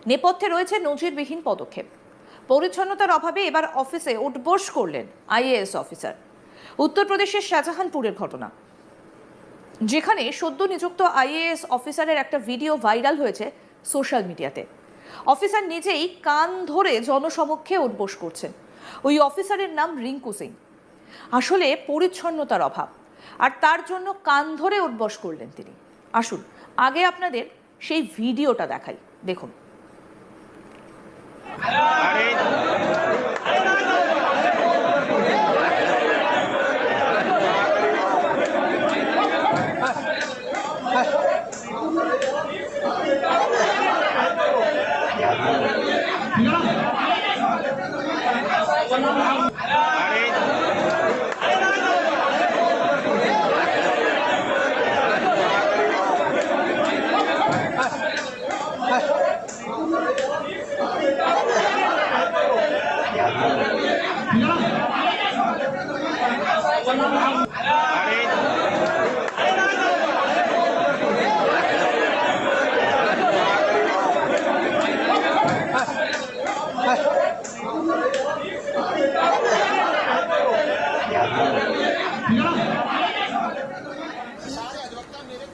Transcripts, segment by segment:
নেপথ্যে রয়েছে নজিরবিহীন পদক্ষেপ। পরিচ্ছন্নতার অভাবে এবার অফিসে উঠবোস করলেন আইএএস অফিসার। উত্তরপ্রদেশের শাহজাহানপুরের ঘটনা, যেখানে সদ্য নিযুক্ত আইএএস অফিসারের একটা ভিডিও ভাইরাল হয়েছে সোশ্যাল মিডিয়াতে। অফিসার নিজেই কান ধরে জনসমক্ষে উঠবোস করছেন। ওই অফিসারের নাম রিঙ্কু সিং। আসলে পরিচ্ছন্নতার অভাব, আর তার জন্য কান ধরে উঠবোস করলেন তিনি। আসুন আগে আপনাদের সেই ভিডিওটা দেখাই, দেখুন।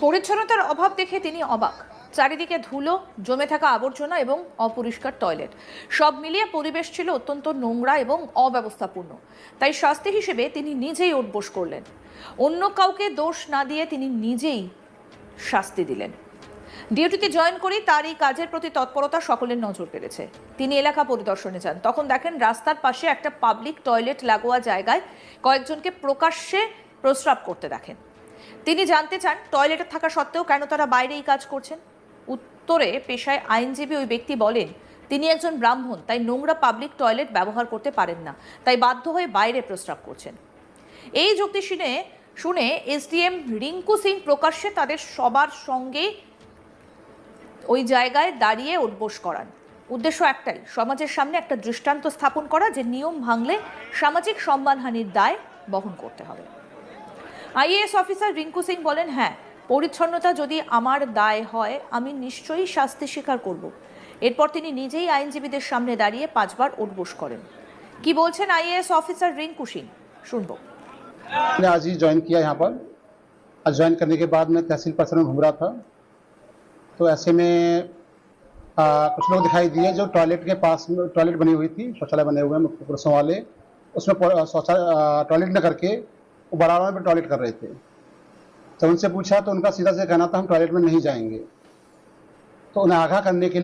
পরিচ্ছন্নতার অভাব দেখে তিনি অবাক। চারিদিকে ধুলো, জমে থাকা আবর্জনা এবং অপরিষ্কার টয়লেট, সব মিলিয়ে পরিবেশ ছিল অত্যন্ত নোংরা এবং অব্যবস্থাপূর্ণ। তাই শাস্তি হিসেবে তিনি নিজেই উঠবোস করলেন। অন্য কাউকে দোষ না দিয়ে তিনি নিজেই শাস্তি দিলেন। ডিউটিতে জয়েন করেই তার এই কাজের প্রতি তৎপরতা সকলের নজর কেড়েছে। তিনি এলাকা পরিদর্শনে যান, তখন দেখেন রাস্তার পাশে একটা পাবলিক টয়লেট লাগোয়া জায়গায় কয়েকজনকে প্রকাশ্যে প্রস্রাব করতে দেখেন। তিনি জানতে চান টয়লেটে থাকা সত্ত্বেও কেন তারা বাইরে এই কাজ করছেন। উত্তরে পেশায় আইনজীবী ওই ব্যক্তি বলেন, তিনি একজন ব্রাহ্মণ, তাই নোংরা পাবলিক টয়লেট ব্যবহার করতে পারেন না, তাই বাধ্য হয়ে বাইরে প্রস্রাব করছেন। এই যুক্তি শুনে এসডিএম রিঙ্কু সিং প্রকাশ্যে তাদের সবার সঙ্গে ওই জায়গায় দাঁড়িয়ে উঠবোস করান। উদ্দেশ্য একটাই, সমাজের সামনে একটা দৃষ্টান্ত স্থাপন করা যে নিয়ম ভাঙলে সামাজিক সম্মানহানির দায় বহন করতে হবে। আইএএস অফিসার রিঙ্কু সিং বলেন, হ্যাঁ, পরিচ্ছন্নতা যদি আমার দায় হয় আমি নিশ্চয়ই শাস্তি স্বীকার করব। এরপর তিনি নিজেই আইনজীবীদের সামনে দাঁড়িয়ে 5 বার উঠবোস করেন। কি বলছেন আইএএস অফিসার রিঙ্কু সিং, শুনবো। मैंने आज ही ज्वाइन किया यहाँ पर। आज ज्वाइन करने के बाद मैं तहसील परिसर में घूम रहा था, तो ऐसे में कुछ लोग दिखाई दिए जो टॉयलेट के पास में टॉयलेट बनी हुई थी, शौचालय बने हुए हैं पुरुषों वाले, उसमें टॉयलेट न करके वो बराबर में टॉयलेट कर रहे थे। तो उनसे पूछा तो उनका सीधा से कहना था हम टॉयलेट में नहीं जाएंगे। तो उन्हें आगाह करने के